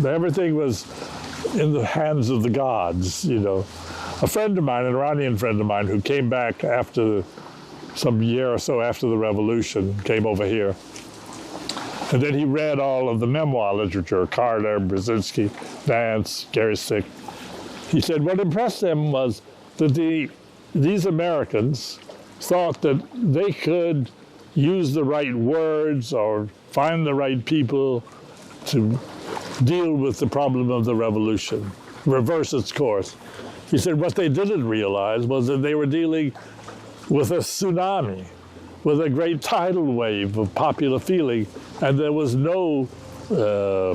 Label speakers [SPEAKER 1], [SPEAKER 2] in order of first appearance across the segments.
[SPEAKER 1] Everything was in the hands of the gods, you know. A friend of mine, an Iranian friend of mine, who came back after some year or so after the revolution, came over here. And then he read all of the memoir literature, Carter, Brzezinski, Vance, Gary Stick. He said what impressed him was that these Americans thought that they could use the right words or find the right people to deal with the problem of the revolution, reverse its course. He said what they didn't realize was that they were dealing with a tsunami, with a great tidal wave of popular feeling, and there was no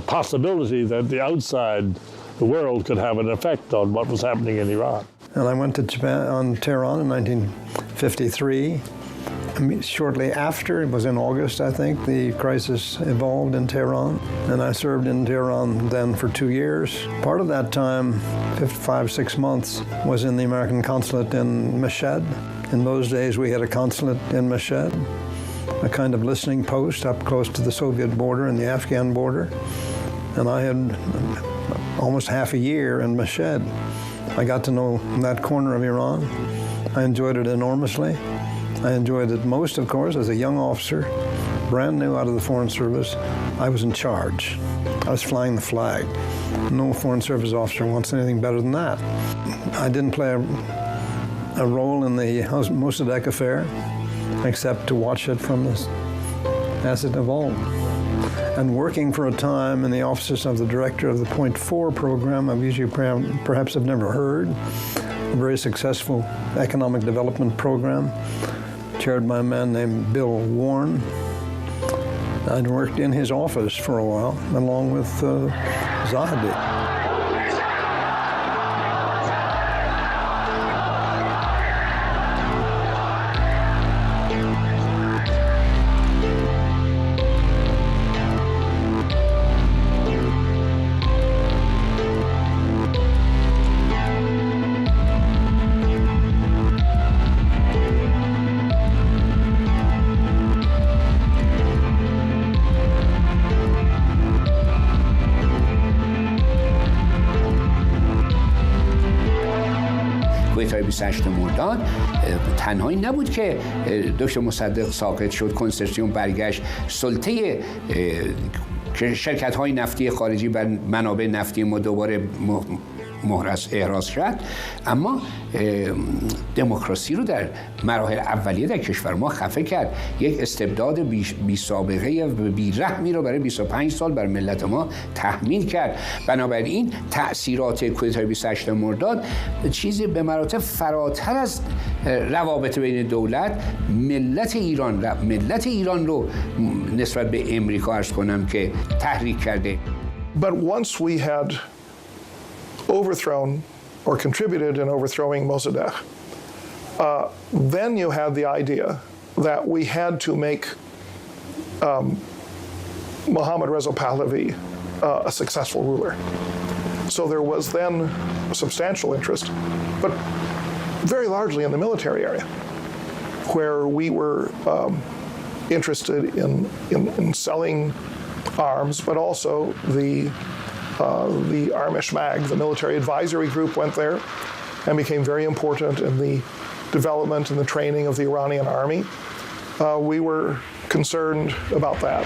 [SPEAKER 1] possibility that the outside the world could have an effect on what was happening in Iran.
[SPEAKER 2] And I went to Tehran in 1953. Shortly after, it was in August, I think, the crisis evolved in Tehran. And I served in Tehran then for 2 years. Part of that time, 5-6 months, was in the American consulate in Mashhad. In those days, we had a consulate in Mashhad, a kind of listening post up close to the Soviet border and the Afghan border. And I had almost half a year in Mashhad. I got to know that corner of Iran. I enjoyed it enormously. I enjoyed it most, of course, as a young officer, brand new out of the Foreign Service. I was in charge. I was flying the flag. No Foreign Service officer wants anything better than that. I didn't play a role in the Mossadegh affair, except to watch it from this as it evolved. And working for a time in the offices of the director of the Point 4 program, of which you perhaps have never heard, a very successful economic development program, chaired by a man named Bill Warren. I'd worked in his office for a while, along with Zahedi.
[SPEAKER 3] کودتای 28 مرداد تنهایی نبود که دکتر مصدق ساقط شد، کنسرسیوم برگشت، سلطه شرکت‌های نفتی خارجی بر منابع نفتی ما دوباره احراز کرد، اما دموکراسی رو در مراحل اولیه در کشور ما خفه کرد. یک استبداد بی سابقه و بی رحمی رو برای 25 سال بر ملت ما تحمیل کرد. بنابراین تأثیرات کودتای 28 مرداد چیزی به مراتب فراتر از روابط بین دولت، ملت ایران رو نسبت به امریکا عرض کنم که تحریک کرده.
[SPEAKER 4] But once we had overthrown or contributed in overthrowing Mossadegh, then you had the idea that we had to make Mohammad Reza Pahlavi a successful ruler. So there was then a substantial interest, but very largely in the military area, where we were interested in selling arms, but also the Armishmag, the military advisory group, went there and became very important in the development and the training of the Iranian army. We were concerned about that.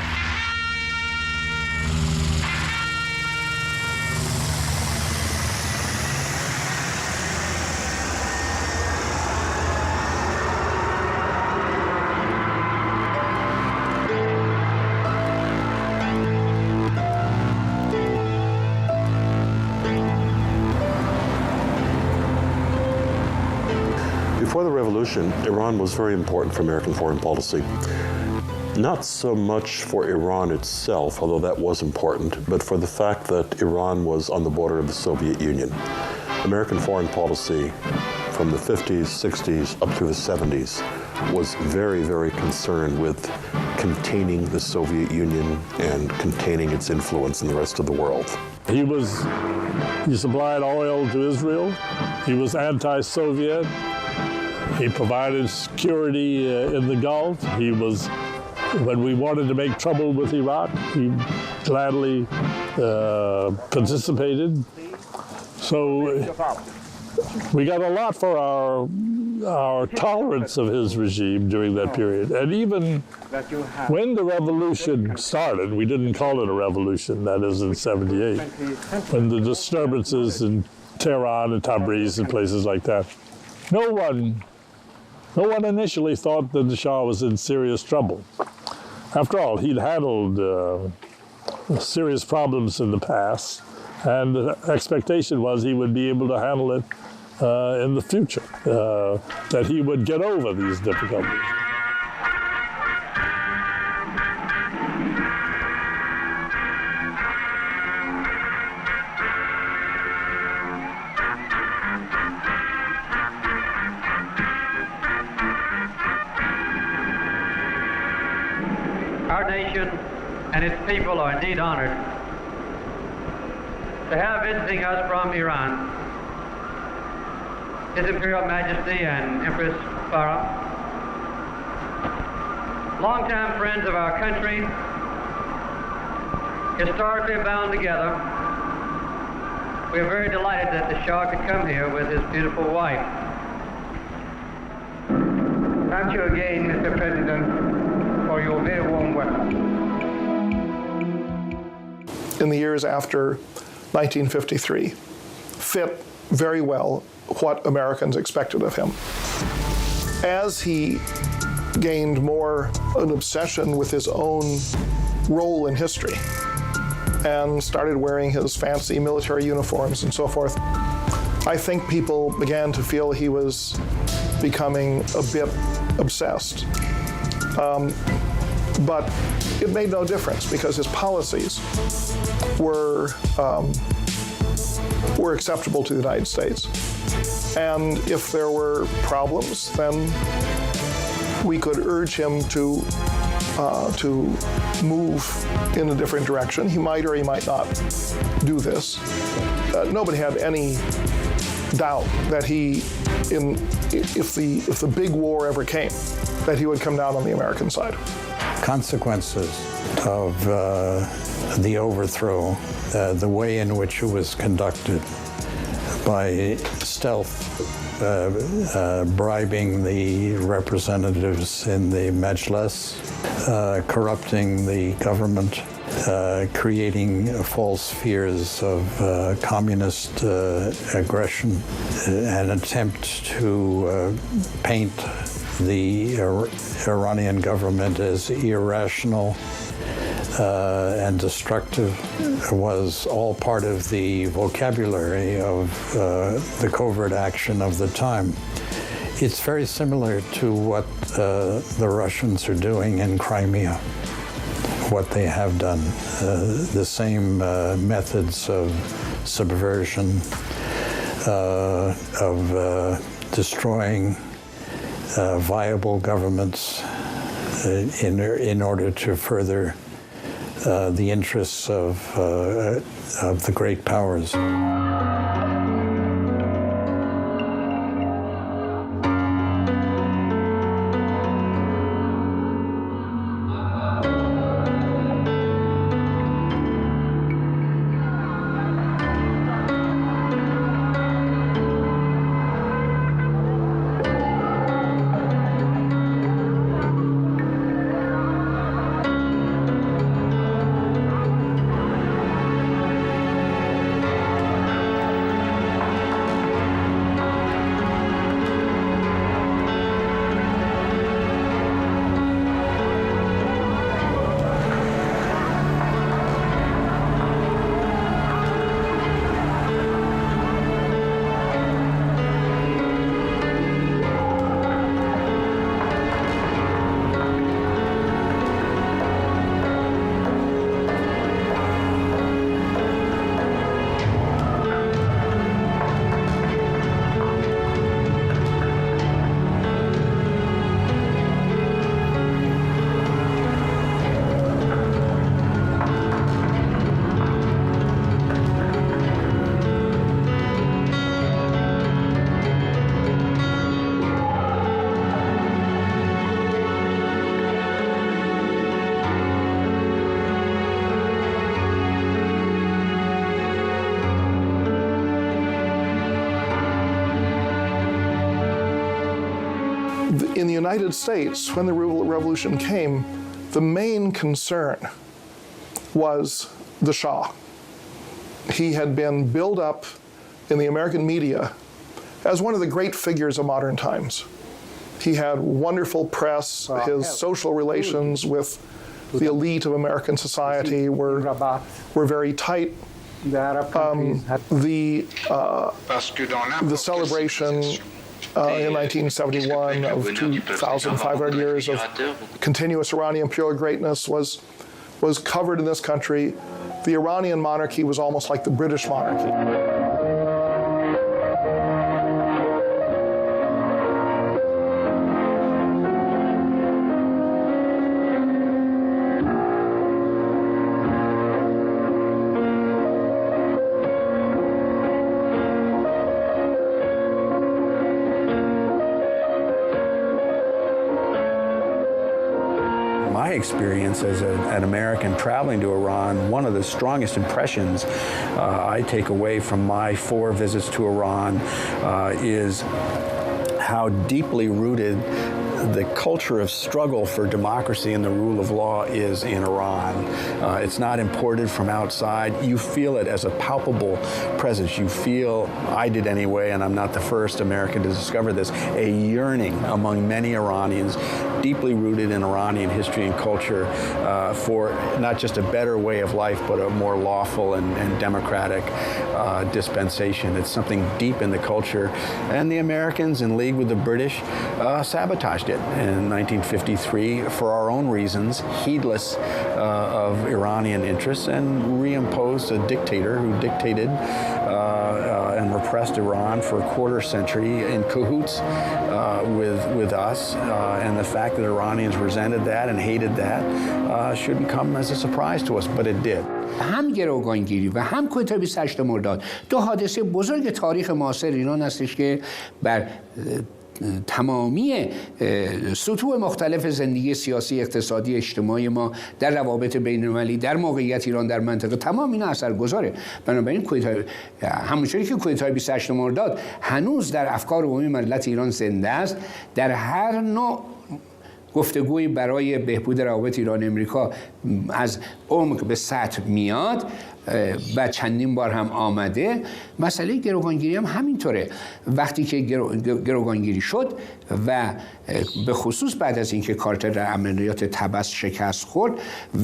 [SPEAKER 5] Before the revolution, Iran was very important for American foreign policy. Not so much for Iran itself, although that was important, but for the fact that Iran was on the border of the Soviet Union. American foreign policy from the 50s, 60s, up through the 70s was very, very concerned with containing the Soviet Union and containing its influence in the rest of the world.
[SPEAKER 1] He supplied oil to Israel. He was anti-Soviet. He provided security in the Gulf. When we wanted to make trouble with Iraq, he gladly participated. So we got a lot for our tolerance of his regime during that period. And even when the revolution started, we didn't call it a revolution, that is in 78, when the disturbances in Tehran and Tabriz and places like that, no one initially thought that the Shah was in serious trouble. After all, he'd handled serious problems in the past, and the expectation was he would be able to handle it in the future, that he would get over these difficulties.
[SPEAKER 6] Our nation and its people are indeed honored to have visiting us from Iran His Imperial Majesty and Empress Farah, longtime friends of our country, historically bound together. We are very delighted that the Shah could come here with his beautiful wife. Thank you again, Mr. President, for your very warm welcome.
[SPEAKER 4] In the years after 1953, fit very well what Americans expected of him. As he gained more an obsession with his own role in history and started wearing his fancy military uniforms and so forth, I think people began to feel he was becoming a bit obsessed. But it made no difference because his policies were acceptable to the United States. And if there were problems, then we could urge him to move in a different direction. He might or he might not do this. Nobody had any doubt that if the big war ever came, that he would come down on the American side.
[SPEAKER 2] Consequences of the overthrow, the way in which it was conducted by stealth, bribing the representatives in the Majlis, corrupting the government, creating false fears of communist aggression, an attempt to paint the Iranian government as irrational and destructive was all part of the vocabulary of the covert action of the time. It's very similar to what the Russians are doing in Crimea, what they have done. The same methods of subversion, of destroying viable governments in order to further the interests of the great powers.
[SPEAKER 4] In the United States, when the revolution came, the main concern was the Shah. He had been built up in the American media as one of the great figures of modern times. He had wonderful press. His social relations with the elite of American society were very tight. The celebration in 1971 of 2,500 years of continuous Iranian pure greatness was covered in this country. The Iranian monarchy was almost like the British monarchy.
[SPEAKER 7] Experience as an American traveling to Iran, one of the strongest impressions I take away from my 4 visits to Iran is how deeply rooted the culture of struggle for democracy and the rule of law is in Iran. It's not imported from outside. You feel it as a palpable presence. You feel, I did anyway, and I'm not the first American to discover this, a yearning among many Iranians, deeply rooted in Iranian history and culture, for not just a better way of life, but a more lawful and democratic dispensation. It's something deep in the culture. And the Americans, in league with the British, sabotaged it in 1953 for our own reasons, heedless of Iranian interests, and reimposed a dictator who dictated and repressed Iran for a quarter century in cahoots with us. And the fact that Iranians resented that and hated that shouldn't come as a surprise to us, but it did.
[SPEAKER 3] هم گروگانگیری و هم کودتای 28 مرداد 2 حادثه بزرگ تاریخ معاصر ایران هستش که بر تمامی سطوح مختلف زندگی سیاسی، اقتصادی، اجتماعی ما در روابط بین‌المللی، در موقعیت ایران در منطقه، تمام اینا اثرگذاره. بنابراین همونطوری که کودتای 28 مرداد هنوز در افکار عمومی ملت ایران زنده است، در هر نوع گفتگوی برای بهبود روابط ایران امریکا از عمق به سطح میاد و چندین بار هم آمده. مسئله گروگانگیری هم همینطوره. وقتی که گروگانگیری شد و به خصوص بعد از اینکه کارتر در عملیات طبس شکست خورد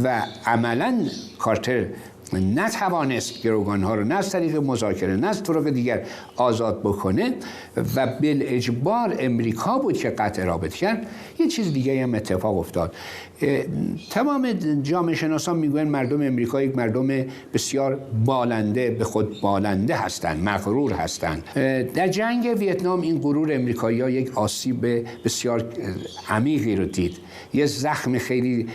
[SPEAKER 3] و عملاً کارتر نتوانست گروگانها رو نه از طریق مذاکره نه از طرق دیگر آزاد بکنه و بالاجبار امریکا بود که قطع رابطه کرد، یه چیز دیگه هم اتفاق افتاد. تمام جامعه شناسان میگوین مردم امریکا یک مردم بسیار بالنده، به خود بالنده هستند، مغرور هستند. در جنگ ویتنام این غرور امریکایی‌ها یک آسیب بسیار عمیقی رو دید، یه زخم خیلی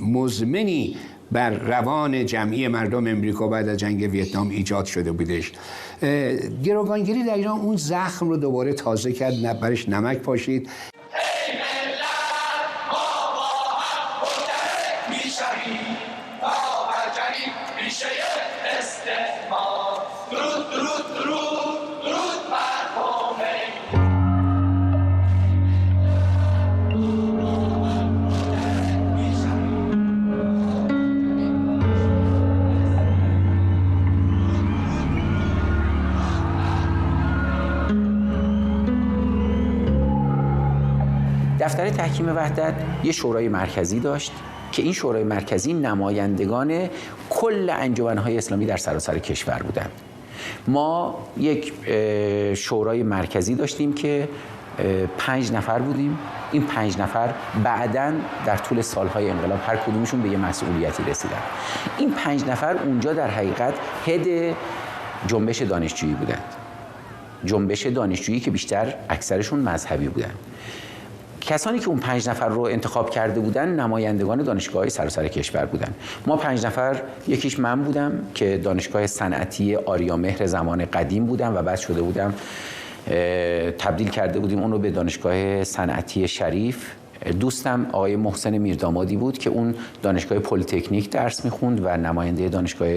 [SPEAKER 3] مزمنی بر روان جمعی مردم امریکا بعد از جنگ ویتنام ایجاد شده بودش. گروگانگیری در ایران اون زخم رو دوباره تازه کرد، برش نمک پاشید.
[SPEAKER 8] دفتر تحکیم وحدت یه شورای مرکزی داشت که این شورای مرکزی نمایندگان کل انجمن‌های اسلامی در سراسر کشور بودند. ما یک شورای مرکزی داشتیم که 5 نفر بودیم. این 5 نفر بعداً در طول سالهای انقلاب هر کدومشون به یه مسئولیتی رسیدن. این 5 نفر اونجا در حقیقت هد جنبش دانشجویی بودند. جنبش دانشجویی که بیشتر اکثرشون مذهبی بودند. کسانی که اون 5 نفر رو انتخاب کرده بودن نمایندگان دانشگاه‌های سراسر کشور بودن. ما 5 نفر، یکیش من بودم که دانشگاه صنعتی آریامهر زمان قدیم بودم و بعد شده بودم تبدیل کرده بودیم اون رو به دانشگاه صنعتی شریف دوستم آقای محسن میردامادی بود که اون دانشگاه پلی‌تکنیک درس میخوند و نماینده دانشگاه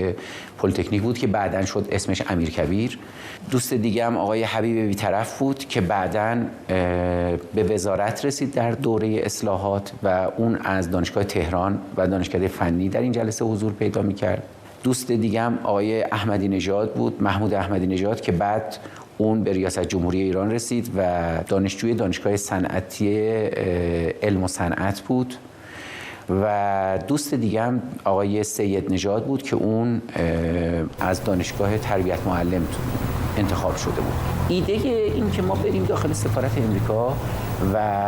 [SPEAKER 8] پلی‌تکنیک بود که بعداً شد اسمش امیرکبیر. دوست دیگه هم آقای حبیب بی‌طرف بود که بعداً به وزارت رسید در دوره اصلاحات و اون از دانشگاه تهران و دانشکده فنی در این جلسه حضور پیدا میکرد. دوست دیگه هم آقای احمدی نژاد بود، محمود احمدی نژاد، که بعد اون به ریاست جمهوری ایران رسید و دانشجوی دانشگاه صنعتی علم و صنعت بود. و دوست دیگه هم آقای سید نژاد بود که اون از دانشگاه تربیت معلم انتخاب شده بود. ایده این که ما بریم داخل سفارت امریکا و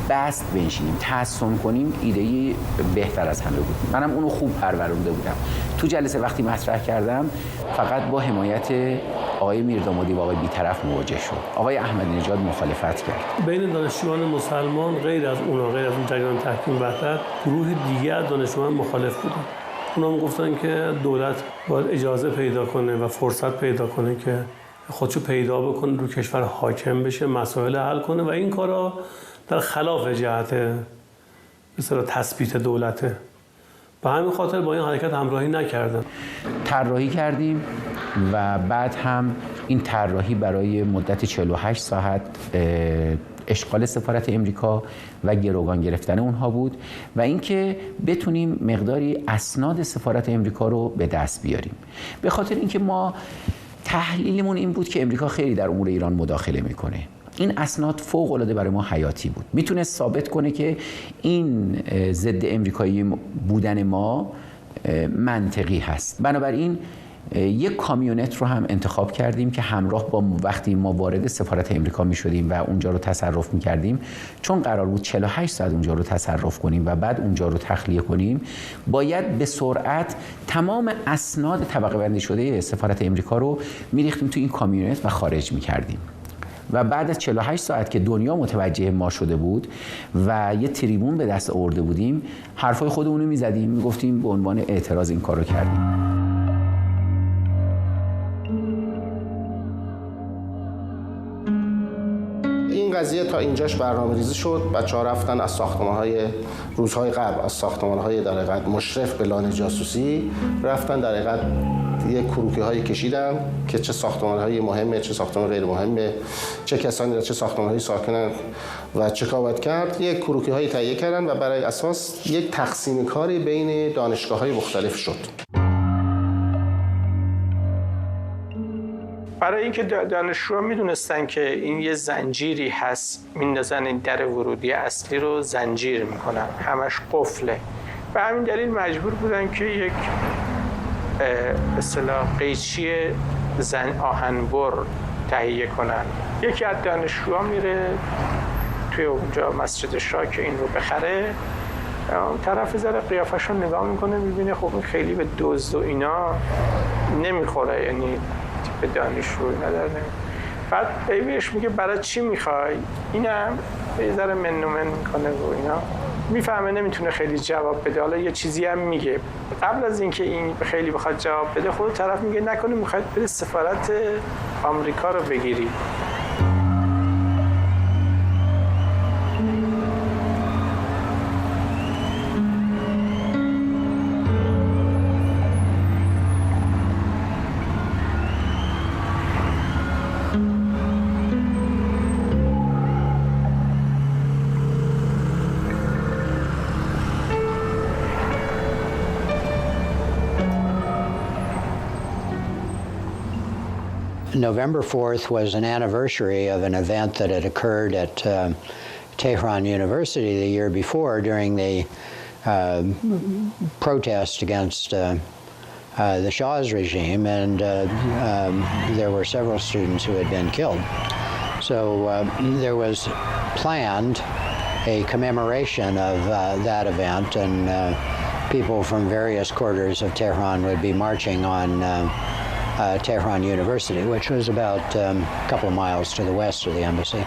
[SPEAKER 8] بست بنشینیم، تحصن کنیم، ایده بهتر از همه بود. منم اونو خوب پرورونده بودم. تو جلسه وقتی مطرح کردم فقط با حمایت آقای میردامادی و آقای بی‌طرف مواجه شد. آقای احمدی نژاد مخالفت کرد.
[SPEAKER 9] بین دانشجویان مسلمان غیر از اون جریان تحکیم وحدت، گروه دیگه از دانشجویان مخالف بودن. اونا هم گفتن که دولت باید اجازه پیدا کنه و فرصت پیدا کنه که خودشو پیدا بکنه، رو کشور حاکم بشه، مسائل حل کنه و این کارا در خلاف جهت مثلا تثبیت دولته. به همین خاطر با این حرکت همراهی نکردم.
[SPEAKER 8] طراحی کردیم و بعد هم این طراحی برای مدت 48 ساعت اشغال سفارت امریکا و گروگان گرفتن اونها بود و اینکه بتونیم مقداری اسناد سفارت امریکا رو به دست بیاریم. به خاطر اینکه ما تحلیلمون این بود که امریکا خیلی در امور ایران مداخله میکنه. این اسناد فوق العاده برای ما حیاتی بود. میتونه ثابت کنه که این ضد امریکایی بودن ما منطقی هست. بنابراین یک کامیونت رو هم انتخاب کردیم که همراه با وقتی ما وارد سفارت امریکا می شدیم و اونجا رو تصرف می کردیم، چون قرار بود 48 ساعت اونجا رو تصرف کنیم و بعد اونجا رو تخلیه کنیم، باید به سرعت تمام اسناد طبقه بندی شده سفارت امریکا رو می ریختیم تو این کامیونت و خارج می کردیم. و بعد از 48 ساعت که دنیا متوجه ما شده بود و یه تریبون به دست آورده بودیم، حرفای خودمون رو می‌زدیم، می‌گفتیم به عنوان اعتراض این کارو کردیم.
[SPEAKER 10] این قضیه تا اینجاش برنامه‌ریزی شد. بچه‌ها رفتن از ساختمان‌های روزهای قبل، از ساختمان‌های در حقیقت مشرف به لانه جاسوسی، رفتن در حقیقت یک کروکی‌هایی کشیدن که چه ساختمان‌های مهمه، چه ساختمان غیر مهمه، چه کسانی در چه ساختمان‌هایی ساکنن و چه کار کرد. یک کروکی‌هایی تهیه کردن و برای اساس یک تقسیم کاری بین دانشگاه‌های مختلف شد.
[SPEAKER 11] برای اینکه دانشجوها میدونستن که این یه زنجیری هست، میندازن این در ورودی اصلی رو زنجیر میکنن، همش قفله. به همین دلیل مجبور بودن که یک به اصطلاح قیچی آهنبر تهیه کنن. یکی از دانشجوها میره توی اونجا مسجد شاه که این رو بخره، طرف ذره قیافش رو نگاه میکنه، میبینه خب این خیلی به دزد و اینا نمیخوره، یعنی به دانشجو نداره. بعد بهش میگه برای چی میخوای؟ اینم یه ذره منومن میکنه و اینا، میفهمه نمیتونه خیلی جواب بده. حالا یه چیزی هم میگه. قبل از اینکه این خیلی بخواد جواب بده، خود طرف میگه نکنه میخواد بری سفارت آمریکا رو بگیری.
[SPEAKER 12] November 4th was an anniversary of an event that had occurred at Tehran University the year before during the protest against the Shah's regime, and there were several students who had been killed. So there was planned a commemoration of that event, and people from various quarters of Tehran would be marching on Tehran University, which was about a couple of miles to the west of the embassy.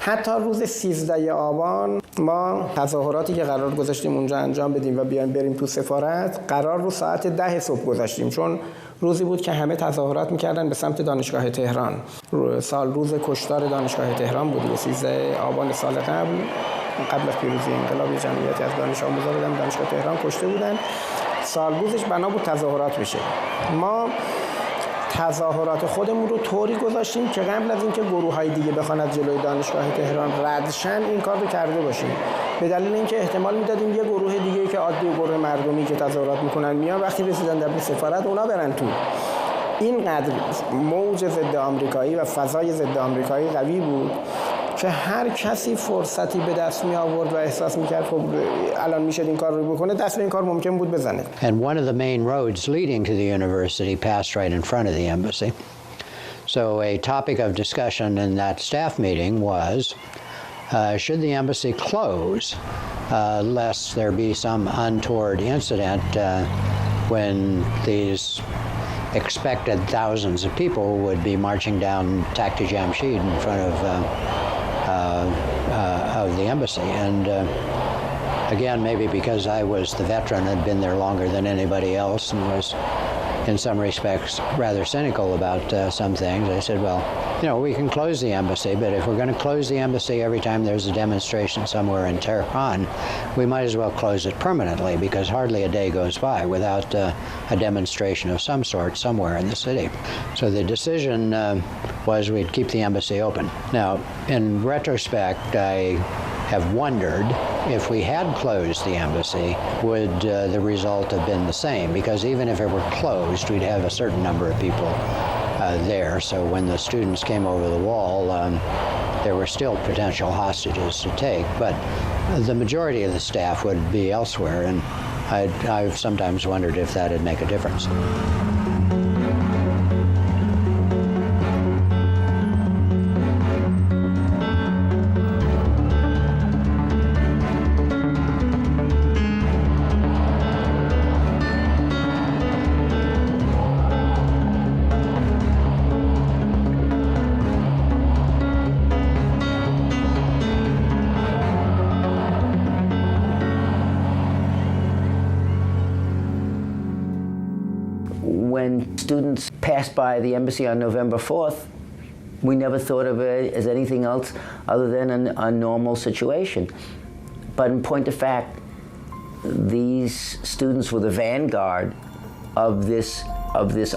[SPEAKER 10] حتی روز 13 آبان ما تظاهراتی که قرار گذاشتیم اونجا انجام بدیم و بیایم بریم تو سفارت، قرار رو ساعت 10 صبح گذاشتیم، چون روزی بود که همه تظاهرات میکردن به سمت دانشگاه تهران. روز کشتار دانشگاه تهران بود، 13 آبان سال قبل از پیروزی انقلاب، جمعیتی از دانش آموزا بودن دانشگاه تهران کشته بودن. سالروزش بنا بود تظاهرات بشه. ما تظاهرات خودمون رو طوری گذاشتیم که قبل از اینکه گروه‌های دیگه بخوان از جلوی دانشگاه تهران رد شن این کار رو کرده باشیم، به دلیل اینکه احتمال میدادیم یه گروه دیگه که عادی گروه مردمی که تظاهرات میکنن میان، وقتی رسیدن در سفارت اونا برن تو. اینقدر موج ضد آمریکایی و فضای ضد آمریکایی قوی بود که هر کسی فرصتی به دست می آورد و احساس می کرد خب الان میشه این کار رو بکنه، دست به این کار ممکن بود بزنه.
[SPEAKER 12] And one of the main roads leading to the university passed right in front of the embassy. So a topic of discussion in that staff meeting was, should the embassy close lest there be some untoward incident when these expected thousands of people would be marching down Takht Jamshid in front of the embassy. And again, maybe because I was the veteran, had been there longer than anybody else, and was in some respects rather cynical about some things, I said, well, you know, we can close the embassy, but if we're going to close the embassy every time there's a demonstration somewhere in Tehran, we might as well close it permanently, because hardly a day goes by without a demonstration of some sort somewhere in the city. So the decision was we'd keep the embassy open. Now, in retrospect, I have wondered if we had closed the embassy, would the result have been the same? Because even if it were closed, we'd have a certain number of people there. So when the students came over the wall, there were still potential hostages to take. But the majority of the staff would be elsewhere, and I've sometimes wondered if that would make a difference.
[SPEAKER 13] When students passed by the embassy on November 4th, we never thought of it as anything else other than a normal situation. But in point of fact, these students were the vanguard of this,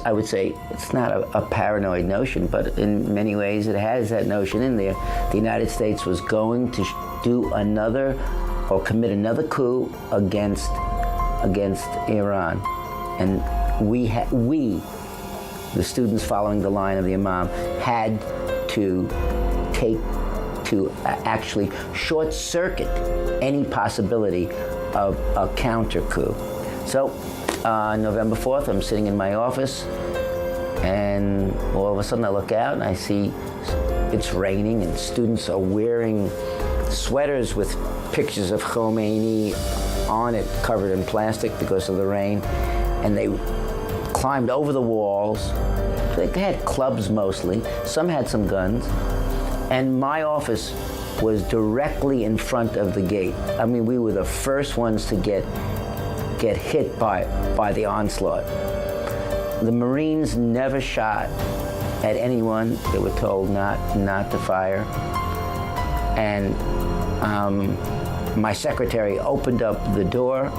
[SPEAKER 13] I would say, it's not a paranoid notion, but in many ways it has that notion in there. The United States was going to do another or commit another coup against Iran. And we, the students following the line of the Imam, had to actually short circuit any possibility of a counter coup. So on November 4th, I'm sitting in my office, and all of a sudden I look out and I see it's raining and students are wearing sweaters with pictures of Khomeini on it, covered in plastic because of the rain, and they climbed over the walls. They had clubs mostly. Some had some guns. And my office was directly in front of the gate. I mean, we were the first ones to get hit by the onslaught. The Marines never shot at anyone. They were told not to fire. And my secretary opened up the door,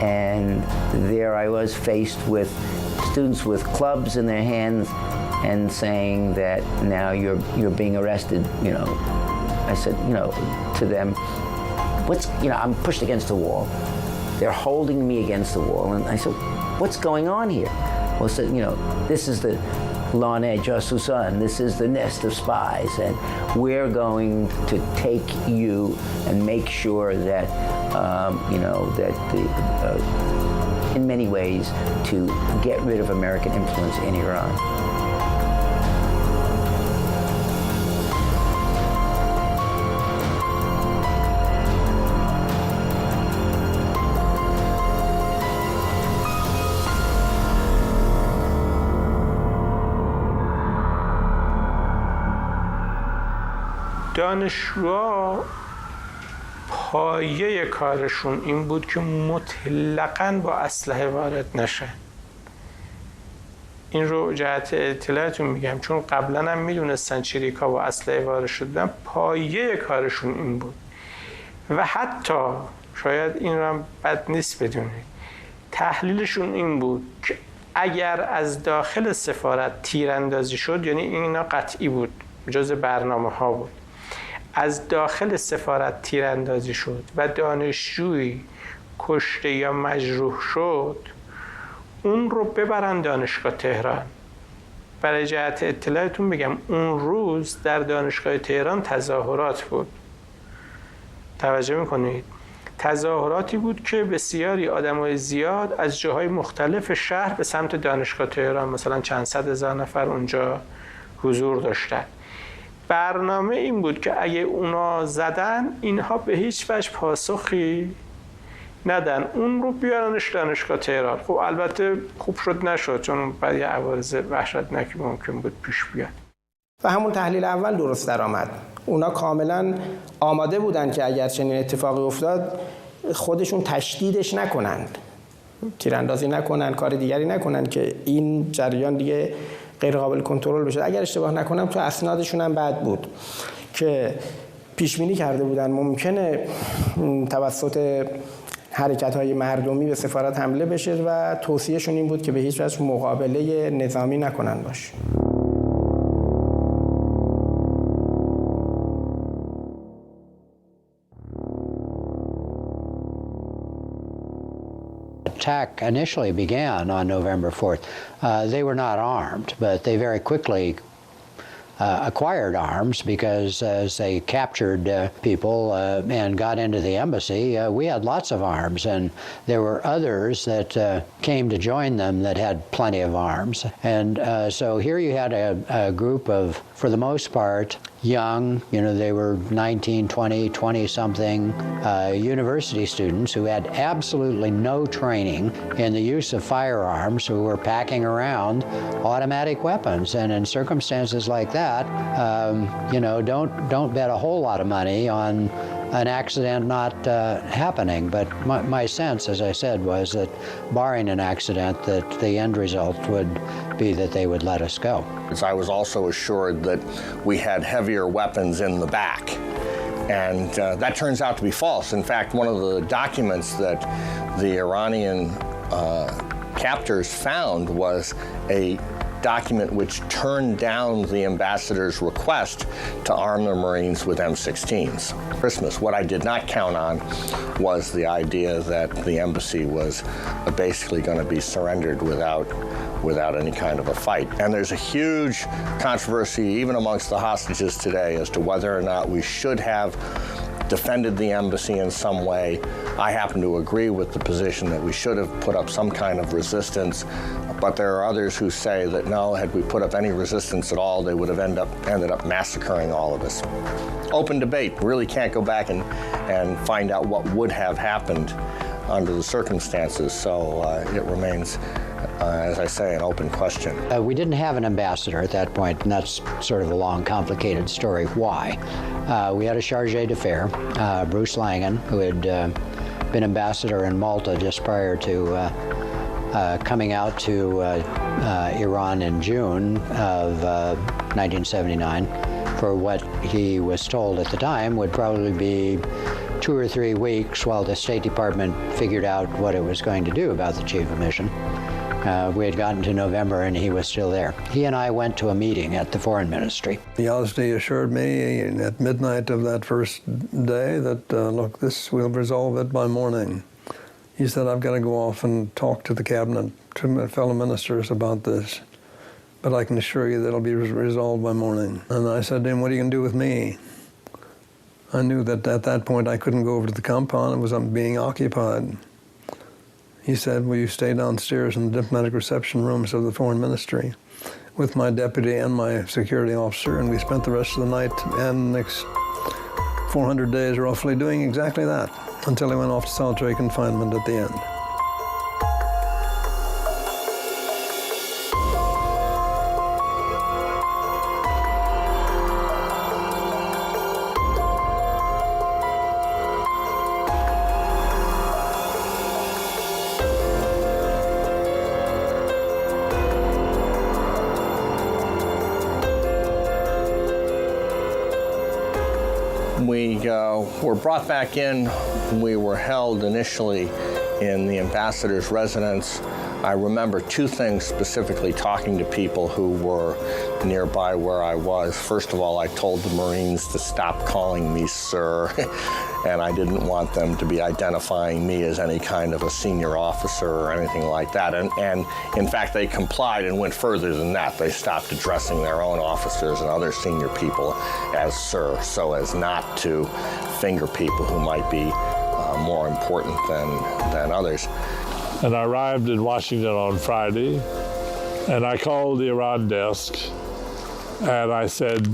[SPEAKER 13] and there I was faced with students with clubs in their hands and saying that now you're being arrested, you know. I said, you know, to them, I'm pushed against the wall. They're holding me against the wall, and I said, what's going on here? Well, so, you know, this is the Lane Jasusan, this is the nest of spies, and we're going to take you and make sure that in many ways to get rid of American influence in Iran.
[SPEAKER 11] دانشجوها پایه کارشون این بود که مطلقاً با اسلحه وارد نشن. این رو جهت اطلاعتون میگم، چون قبلا هم میدونستن چریکا با اسلحه وارد شدن، پایه کارشون این بود. و حتی شاید این رو هم بد نیست بدونید، تحلیلشون این بود که اگر از داخل سفارت تیراندازی شد، یعنی اینا قطعی بود، جز برنامه ها بود، از داخل سفارت تیراندازی شد و دانشجویی کشته یا مجروح شد، اون رو ببرن دانشگاه تهران. برای جهت اطلاعتون بگم اون روز در دانشگاه تهران تظاهرات بود. توجه میکنید؟ تظاهراتی بود که بسیاری آدمای زیاد از جاهای مختلف شهر به سمت دانشگاه تهران، مثلا چند صد هزار نفر اونجا حضور داشتن. برنامه این بود که اگه اونا زدن، اینها به هیچ وجه پاسخی ندن، اون رو بیارنش دانشگاه تهران. خب البته خوب شد نشد، چون بعد یه عوارض وحشتناکی ممکن بود پیش بیاد.
[SPEAKER 10] و همون تحلیل اول درست در آمد. اونا کاملا آماده بودن که اگر چنین اتفاقی افتاد خودشون تشدیدش نکنند، تیراندازی نکنن، کار دیگری نکنن که این جریان دیگه غیر قابل کنترل بشه. اگر اشتباه نکنم تو اسنادشون هم بعد بود که پیش بینی کرده بودن ممکنه توسط حرکت‌های مردمی به سفارت حمله بشه و توصیهشون این بود که به هیچ وجه مقابله نظامی نکنن باشه.
[SPEAKER 12] Attack initially began on November 4th. They were not armed, but they very quickly acquired arms because as they captured people and got into the embassy, we had lots of arms, and there were others that came to join them that had plenty of arms. And so here you had a group of, for the most part, young, you know, they were 19, 20, 20-something university students who had absolutely no training in the use of firearms, who were packing around automatic weapons. And in circumstances like that, you know, don't bet a whole lot of money on an accident not happening. But my sense, as I said, was that barring an accident, that the end result would be that they would let us go.
[SPEAKER 14] I was also assured that we had heavier weapons in the back. And that turns out to be false. In fact, one of the documents that the Iranian captors found was a document which turned down the ambassador's request to arm the Marines with M16s. Christmas. What I did not count on was the idea that the embassy was basically going to be surrendered without any kind of a fight. And there's a huge controversy even amongst the hostages today as to whether or not we should have defended the embassy in some way. I happen to agree with the position that we should have put up some kind of resistance, but there are others who say that no, had we put up any resistance at all, they would have ended up massacring all of us. Open debate. We really can't go back and find out what would have happened under the circumstances, so it remains, as I say, an open question.
[SPEAKER 12] We didn't have an ambassador at that point, and that's sort of a long, complicated story. Why? We had a chargé d'affaires, Bruce Langen, who had been ambassador in Malta just prior to coming out to Iran in June of 1979 for what he was told at the time would probably be 2 or 3 weeks while the State Department figured out what it was going to do about the chief of mission. We had gotten to November and he was still there. He and I went to a meeting at the Foreign Ministry.
[SPEAKER 2] Yazdi assured me at midnight of that first day that, look, this will resolve it by morning. He said, I've got to go off and talk to the cabinet, to my fellow ministers about this. But I can assure you that it'll be resolved by morning. And I said to him, what are you going to do with me? I knew that at that point I couldn't go over to the compound. It was being occupied. He said, will you stay downstairs in the diplomatic reception rooms of the Foreign Ministry with my deputy and my security officer? And we spent the rest of the night and the next 400 days roughly doing exactly that until he went off to solitary confinement at the end.
[SPEAKER 14] We were brought back in. We were held initially in the ambassador's residence. I remember two things specifically talking to people who were nearby where I was. First of all, I told the Marines to stop calling me sir, and I didn't want them to be identifying me as any kind of a senior officer or anything like that. And in fact, they complied and went further than that. They stopped addressing their own officers and other senior people as sir, so as not to finger people who might be more important than others.
[SPEAKER 1] And I arrived in Washington on Friday, and I called the Iran desk, and I said,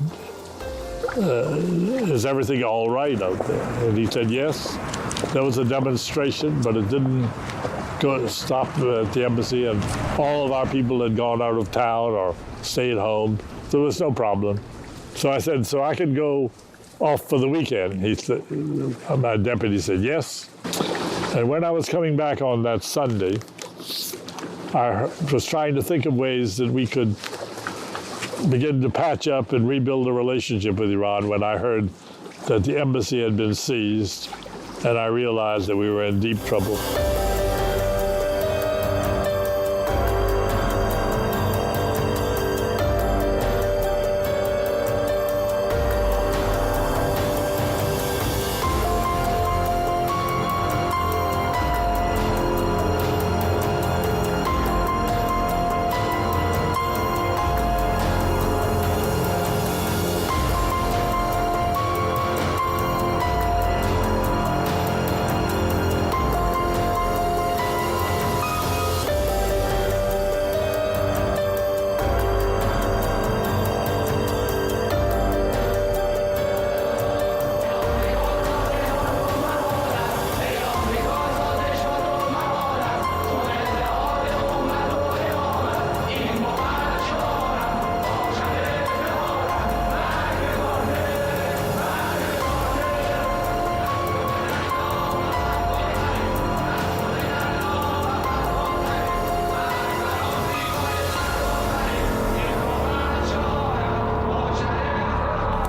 [SPEAKER 1] is everything all right out there? And he said, yes. There was a demonstration, but it didn't stop at the embassy, and all of our people had gone out of town or stayed home. There was no problem. So I said, so I could go off for the weekend? He said, my deputy said, yes. And when I was coming back on that Sunday, I was trying to think of ways that we could begin to patch up and rebuild a relationship with Iran when I heard that the embassy had been seized, and I realized that we were in deep trouble.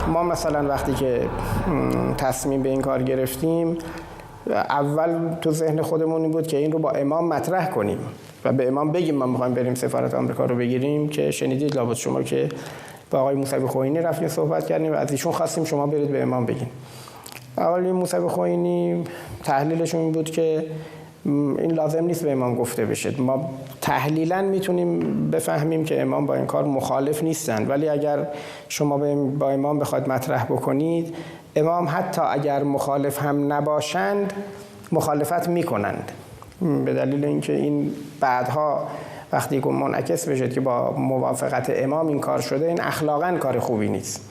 [SPEAKER 10] ما مثلا وقتی که تصمیم به این کار گرفتیم، اول تو ذهن خودمون این بود که این رو با امام مطرح کنیم و به امام بگیم ما میخوایم بریم سفارت آمریکا رو بگیریم، که شنیدید لابد شما که با آقای موسوم خوئینی رفتیم صحبت کردیم و از ایشون خواستیم شما برید به امام بگین. آقای موسوم خوئینی تحلیلشون این بود که این لازم نیست به امام گفته بشه، ما تحلیلاً میتونیم بفهمیم که امام با این کار مخالف نیستن، ولی اگر شما با امام بخواید مطرح بکنید، امام حتی اگر مخالف هم نباشند مخالفت میکنند، به دلیل اینکه این بعدها وقتی که منعکس بشه که با موافقت امام این کار شده، این اخلاقاً کار خوبی نیست.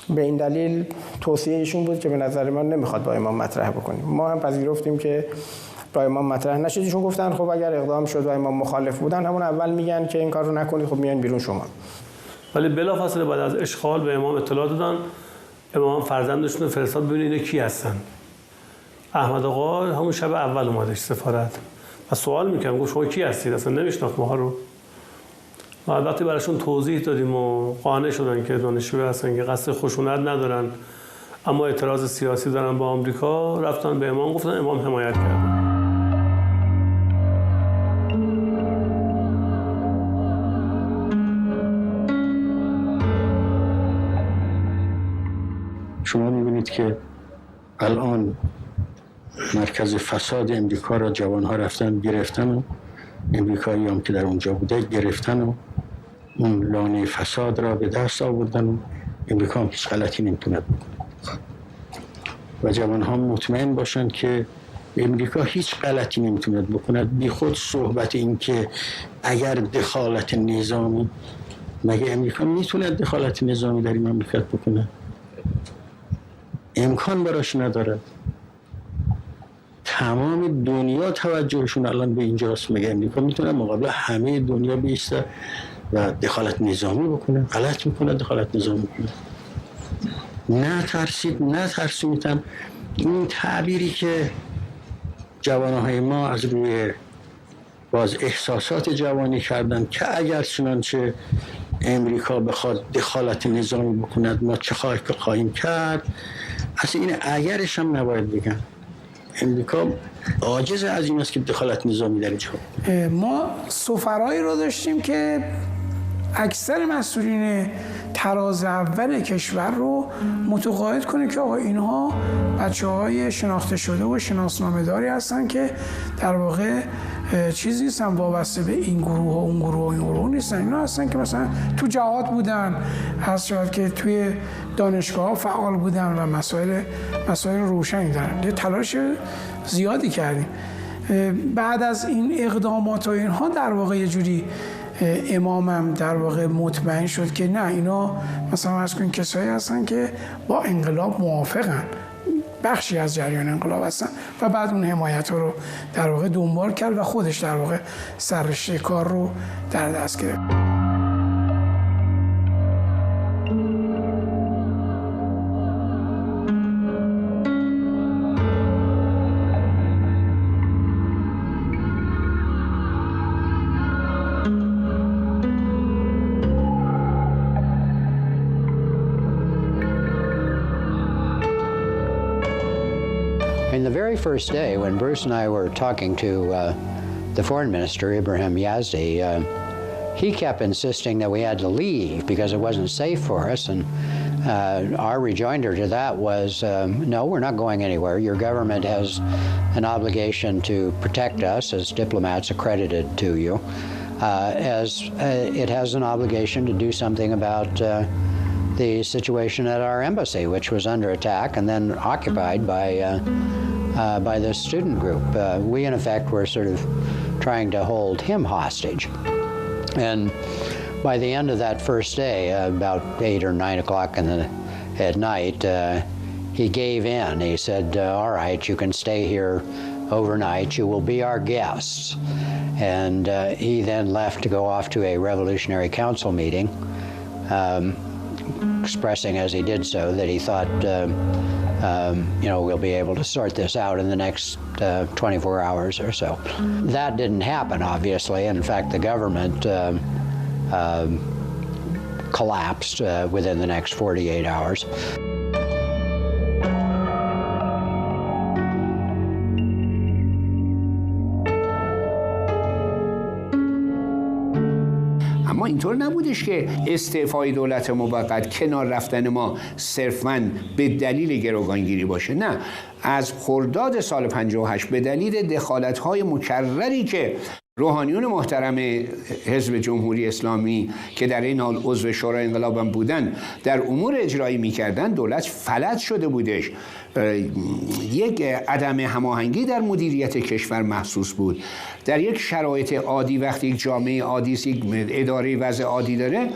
[SPEAKER 10] به این دلیل توصیه ایشون بود که به نظر ما نمیخواد با امام مطرح بکنیم. ما هم پذیرفتیم که با امام مطرح نشد. ایشون گفتن خب اگر اقدام شد و امام مخالف بودن، همون اول میگن که این کار رو نکنید، خب میان بیرون شما.
[SPEAKER 9] ولی بلافاصله بعد از اشغال به امام اطلاع دادن، امام فرزندشون رو فرستاد ببینید اینا کی هستن. احمد آقا همون شب اول اومدش سفارت و سوال میکنم، گفت شما کی هستید؟ اصلا نمیشناخت ما رو. و البته براشون توضیح دادیم و قانع شدن که دانشجویان هستن که قصد خشونت ندارن، اما اعتراض سیاسی دارن با آمریکا. رفتن به امام گفتن، امام حمایت کرد.
[SPEAKER 15] شما می‌بینید که الان مرکز فساد امریکا را جوان‌ها رفتن گرفتن و امریکایی هم که در اونجا بوده گرفتن و اون لانه فساد را به دست آوردن و امریکا هم هیچ غلطی نمیتونه بکنه و جوان‌ها مطمئن باشند که امریکا هیچ غلطی نمیتونه بکنه. بی خود صحبت این که اگر دخالت نظامی، مگه امریکا میتونه دخالت نظامی در این مملکت بکنه؟ امکان براش نداره. تمام دنیا توجهشون الان به اینجاست، مگه امریکا میتونه مقابل همه دنیا بیسته و دخالت نظامی بکنه؟ غلط میکنه دخالت نظامی بکنه. نترسیدن. این تعبیری که جوانهای ما از روی باز احساسات جوانی کردن که اگر چنانچه امریکا بخواد دخالت نظامی بکند ما چه خواهیم کرد، اصلا این اگرش هم نباید بگن. امریکا عاجز از این است که دخالت نظامی در اینجا.
[SPEAKER 16] ما سفرایی رو داشتیم که اکثر مسئولین تراز اول کشور رو متقاعد کنه که آقا اینها بچه‌های شناخته شده و شناسنامه‌داری هستن که در واقع چیزی نیستن وابسته به این گروه و اون گروه و این گروه نیستن. اینا هستن که مثلا تو جهاد بودن، هست شاید که توی دانشگاه فعال بودن و مسائل روشنی دارن. یه تلاش زیادی کردیم. بعد از این اقدامات و اینها در واقع یه جوری امامم در واقع مطمئن شد که نه، اینا مثلا از این کسایی هستن که با انقلاب موافقن، بخشی از جریان انقلاب هستن و بعد اون حمایت رو در واقع دنبال کرد و خودش در واقع سررشته کار رو در دست گرفت.
[SPEAKER 12] The very first day when Bruce and I were talking to the foreign minister, Ibrahim Yazdi, he kept insisting that we had to leave because it wasn't safe for us. And our rejoinder to that was, no, we're not going anywhere. Your government has an obligation to protect us as diplomats accredited to you, as it has an obligation to do something about the situation at our embassy, which was under attack and then occupied by this student group. We, in effect, were sort of trying to hold him hostage. And by the end of that first day, about 8 or 9 o'clock at night, he gave in. He said, all right, you can stay here overnight. You will be our guests. And he then left to go off to a Revolutionary Council meeting, expressing as he did so that he thought, we'll be able to sort this out in the next 24 hours or so. That didn't happen, obviously. In fact, the government collapsed within the next 48 hours.
[SPEAKER 3] اما اینطور نبودش که استعفای دولت موقت، کنار رفتن ما صرفاً به دلیل گروگانگیری باشه. نه، از خرداد سال 58 به دلیل دخالت‌های مکرری که روحانیون محترم حزب جمهوری اسلامی که در این حال عضو شورای انقلاب هم بودن در امور اجرایی می‌کردن، دولت فلج شده بودش. یک عدم هماهنگی در مدیریت کشور محسوس بود. در یک شرایط عادی، وقتی یک جامعه عادی است، یک اداره وضع عادی داره،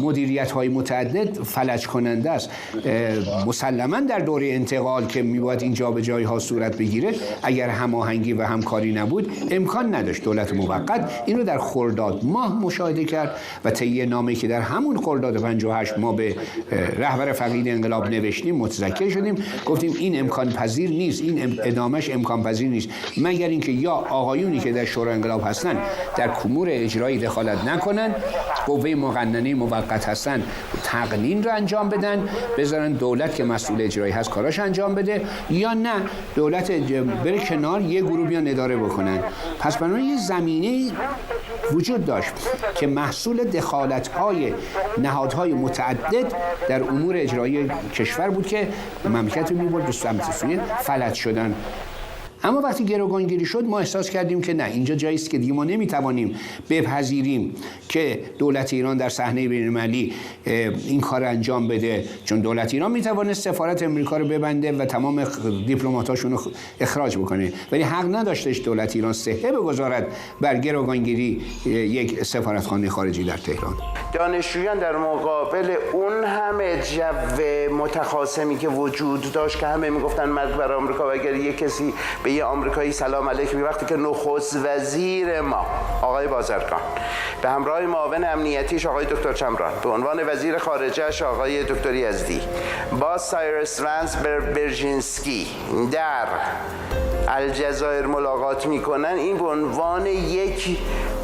[SPEAKER 3] مدیریت‌های متعدد فلج کننده است. مسلماً در دوره انتقال که می‌باید این جابجایی‌ها صورت بگیره، اگر هماهنگی و همکاری نبود امکان نداشت. دولت موقت این رو در خرداد ماه مشاهده کرد و طی نامه‌ای که در همون خرداد 58 ما به رهبر فقید انقلاب نوشتیم متذکر شدیم، گفتیم این امکان پذیر نیست، این ادامش امکان پذیر نیست، مگر اینکه یا آقایونی که در شورای انقلاب هستن در امور اجرایی دخالت نکنن، قوه مقننه موقت هستن تقنین رو انجام بدن، بذارن دولت که مسئول اجرایی هست کاراش انجام بده، یا نه دولت بره کنار، یه گروه بیان اداره بکنن. پس بنابراین یه زمینه وجود داشت که محصول دخالت‌های نهادهای متعدد در امور اجرایی کشور بود که مملکت رو می‌برد به سمت سوی فلج شدن. اما وقتی گروگانگیری شد ما احساس کردیم که نه، اینجا جایی است که دیگه ما نمیتوانیم بپذیریم که دولت ایران در صحنه بین‌المللی این کار انجام بده، چون دولت ایران میتوانست سفارت امریکا رو ببنده و تمام دیپلماتاشون رو اخراج بکنه، ولی حق نداشتش دولت ایران صحه بگذارد بر گروگانگیری یک سفارتخانه خارجی در تهران.
[SPEAKER 17] دانشجویان در مقابل اون همه جو متخاصمی که وجود داشت که همه میگفتن مرگ بر آمریکا و اگر یک کسی به یه آمریکایی سلام علیکم، وقتی که نخست وزیر ما آقای بازرگان به همراه معاون امنیتیش آقای دکتر چمران، به عنوان وزیر خارجه‌اش آقای دکتر یزدی، با سایرس ونس برژینسکی در الجزایر ملاقات میکنن، این به عنوان یک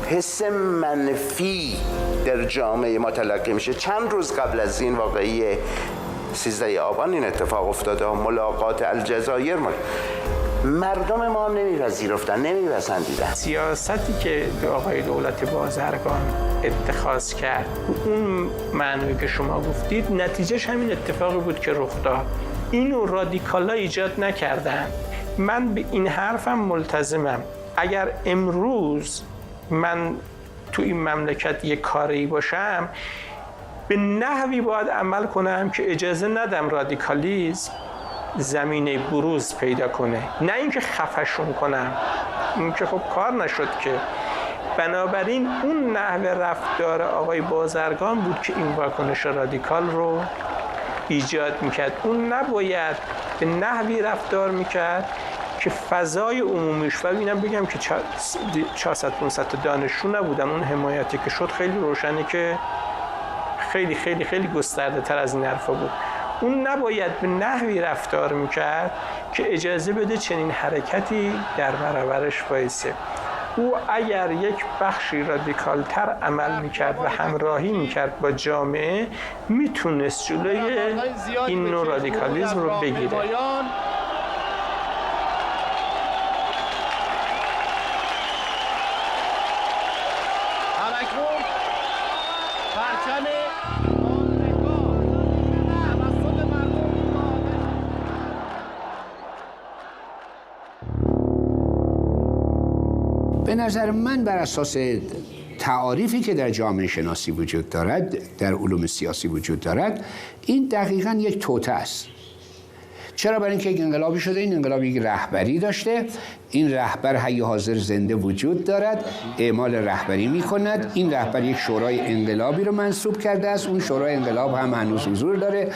[SPEAKER 17] حس منفی در جامعه ما تلقی میشه. چند روز قبل از این واقعیه 13 آبان این اتفاق افتاده، ملاقات الجزایر. مردم ما هم نمیپذیرفتن، نمیپسندیدن.
[SPEAKER 11] سیاستی که آقای دولت بازرگان اتخاذ کرد اون معنی که شما گفتید نتیجهش همین اتفاقی بود که رخ داد. اینو رادیکالا ایجاد نکردن. من به این حرفم ملتزمم. اگر امروز من تو این مملکت یک کاری باشم به نحوی باید عمل کنم که اجازه ندم رادیکالیسم زمینه بروز پیدا کنه، نه اینکه خفشون کنم، این که خب کار نشد که. بنابراین اون نحو رفتار آقای بازرگان بود که این واکنش رادیکال رو ایجاد میکرد. اون نباید به نحوی رفتار میکرد که فضای عمومیش، و اینم بگم که 400-500 دانشجو نبودن، اون حمایتی که شد خیلی روشنه که خیلی خیلی خیلی گسترده تر از این حرفا بود. اون نباید به نحوی رفتار میکرد که اجازه بده چنین حرکتی در برابرش وایسه. او اگر یک بخشی رادیکالتر عمل میکرد و همراهی میکرد با جامعه میتونست جلوی این نوع رادیکالیسم رو بگیره.
[SPEAKER 3] به نظر من بر اساس تعاریفی که در جامعه شناسی وجود دارد، در علوم سیاسی وجود دارد، این دقیقاً یک توطئه است. چرا؟ برای اینکه یک انقلابی شده، این انقلاب یک رهبری داشته، این رهبر حی حاضر زنده وجود دارد، اعمال رهبری می‌کند، این رهبر یک شورای انقلابی رو منصوب کرده است، اون شورای انقلاب هم هنوز حضور داره،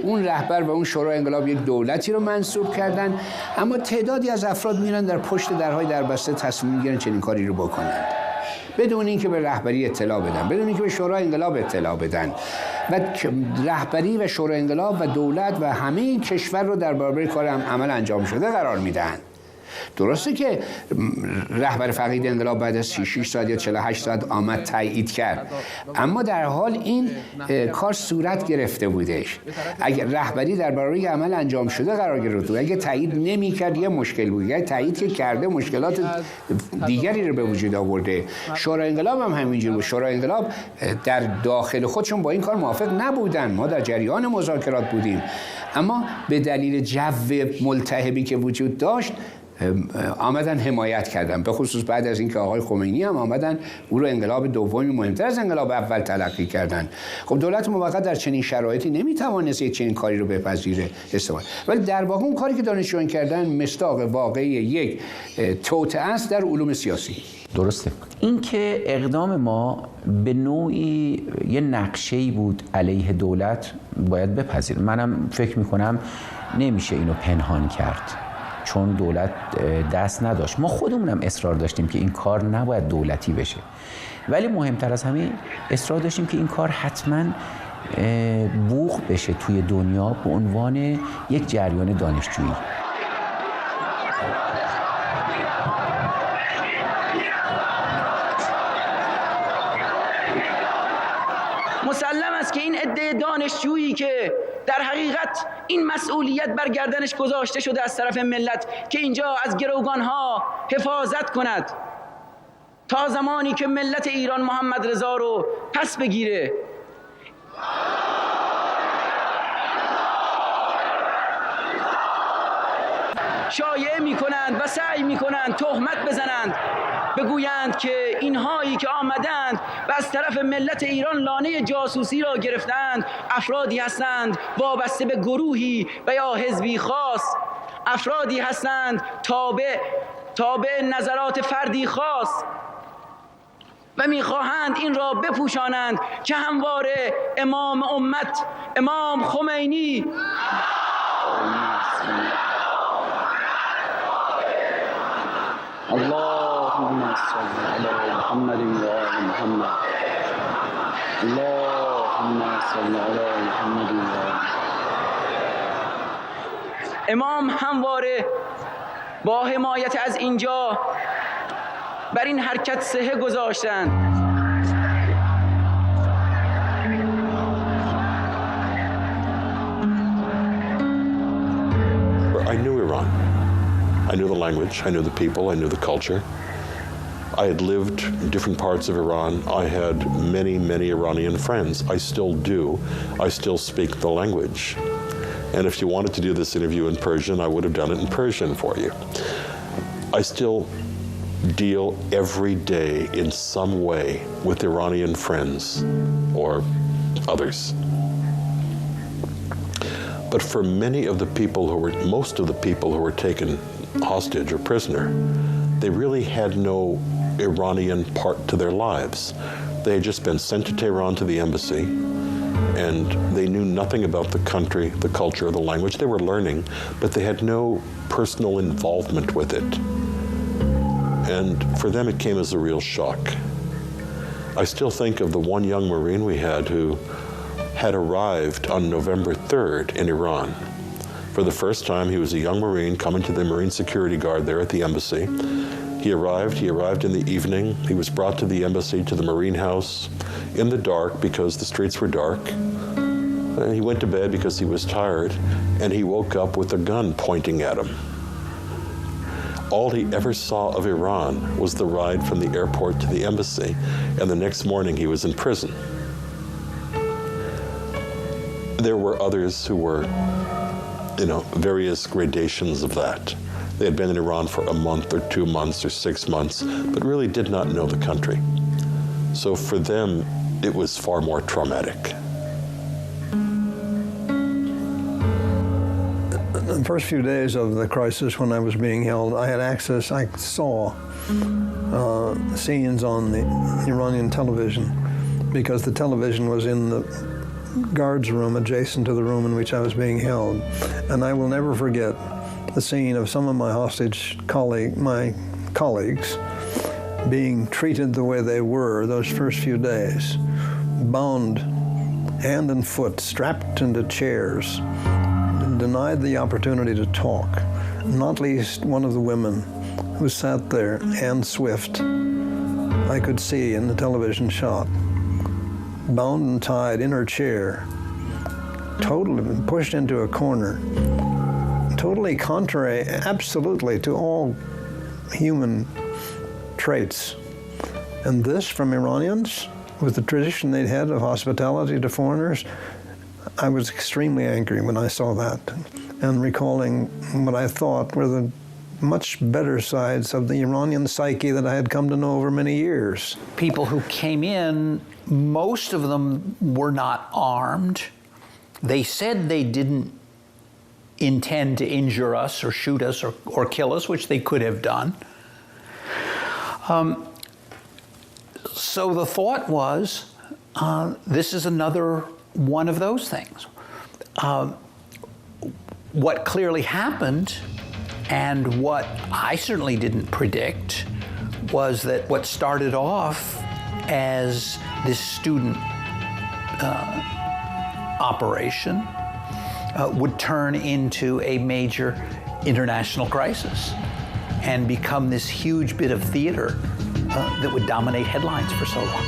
[SPEAKER 3] اون رهبر و اون شورای انقلاب یک دولتی رو منصوب کردن، اما تعدادی از افراد میرن در پشت درهای دربسته تصمیم میگیرن چنین کاری رو بکنند، بدون اینکه به رهبری اطلاع بدن، بدون اینکه به شورای انقلاب اطلاع بدن، و رهبری و شورای انقلاب و دولت و همه این کشور رو در برابر کار عمل انجام شده قرار میدن. درسته که رهبر فقید انقلاب بعد از 36 ساعت یا 48 ساعت آمد تایید کرد، اما در حال این کار صورت گرفته بودش. اگر رهبری در برابر عمل انجام شده قرار گرفت، اگه تایید نمی‌کرد یه مشکل بود، اگه تایید که کرده مشکلات دیگری رو به وجود آورده. شورای انقلاب هم همینجور بود. شورای انقلاب در داخل خودشون با این کار موافق نبودن، ما در جریان مذاکرات بودیم، اما به دلیل جو ملتهبی که وجود داشت آمدن حمایت کردن، به خصوص بعد از اینکه آقای خمینی هم آمدن او رو انقلاب دومی مهمتر از انقلاب اول تلقی کردن. خب دولت موقت در چنین شرایطی نمیتوانست یک چنین کاری رو بپذیره استفاده، ولی در واقع اون کاری که دانشجویان کردن مصداق واقعی یک توطئه است در علوم سیاسی.
[SPEAKER 8] درسته. این که اقدام ما به نوعی یه نقشه‌ای بود علیه دولت باید بپذیریم. منم فکر میکنم نمیشه اینو پنهان کرد، چون دولت دست نداشت. ما خودمونم اصرار داشتیم که این کار نباید دولتی بشه، ولی مهمتر از همه اصرار داشتیم که این کار حتما بوق بشه توی دنیا به عنوان یک جریان دانشجویی.
[SPEAKER 18] مسلم است که این عده دانشجویی که در حقیقت این مسئولیت بر گردنش گذاشته شده از طرف ملت که اینجا از گروگانها حفاظت کند تا زمانی که ملت ایران محمد رضا رو پس بگیره، شایعه میکنند و سعی میکنند تهمت بزنند، بگویند که اینهایی که آمدند و از طرف ملت ایران لانه جاسوسی را گرفتند افرادی هستند وابسته به گروهی و یا حزبی خاص، افرادی هستند تابع نظرات فردی خاص و میخواهند این را بپوشانند که همواره امام امت امام خمینی اللهم صل علی محمد و آل محمد، اللهم صل علی محمد و آل امام همواره با حمایت از اینجا بر این حرکت صحه گذاشتند.
[SPEAKER 5] Iran. I knew the language, I knew the people, I knew the culture. I had lived in different parts of Iran. I had many, many Iranian friends. I still do. I still speak the language. And if you wanted to do this interview in Persian, I would have done it in Persian for you. I still deal every day in some way with Iranian friends or others. But for many of the people most of the people who were taken hostage or prisoner, they really had no Iranian part to their lives. They had just been sent to Tehran to the embassy, and they knew nothing about the country, the culture, the language. They were learning, but they had no personal involvement with it. And for them, it came as a real shock. I still think of the one young Marine we had who had arrived on November 3rd in Iran. For the first time, he was a young Marine coming to the Marine security guard there at the embassy. He arrived in the evening. He was brought to the embassy, to the Marine house, in the dark because the streets were dark. And he went to bed because he was tired, and he woke up with a gun pointing at him. All he ever saw of Iran was the ride from the airport to the embassy, and the next morning he was in prison. There were others who were, various gradations of that. They had been in Iran for a month or 2 months or 6 months, but really did not know the country. So for them, it was far more traumatic.
[SPEAKER 2] The first few days of the crisis when I was being held, I had access, I saw scenes on the Iranian television because the television was in the guard's room adjacent to the room in which I was being held. And I will never forget the scene of some of my hostage colleagues being treated the way they were those first few days, bound hand and foot, strapped into chairs, denied the opportunity to talk. Not least one of the women who sat there, Anne Swift, I could see in the television shot, bound and tied in her chair, totally pushed into a corner, totally contrary, absolutely, to all human traits. And this from Iranians, with the tradition they'd had of hospitality to foreigners, I was extremely angry when I saw that, and recalling what I thought were the much better sides of the Iranian psyche that I had come to know over many years.
[SPEAKER 19] People who came in, most of them were not armed. They said they didn't intend to injure us or shoot us or kill us, which they could have done. So the thought was, this is another one of those things. What clearly happened, and what I certainly didn't predict, was that what started off as this student operation would turn into a major international crisis and become this huge bit of theater that would dominate headlines for so long.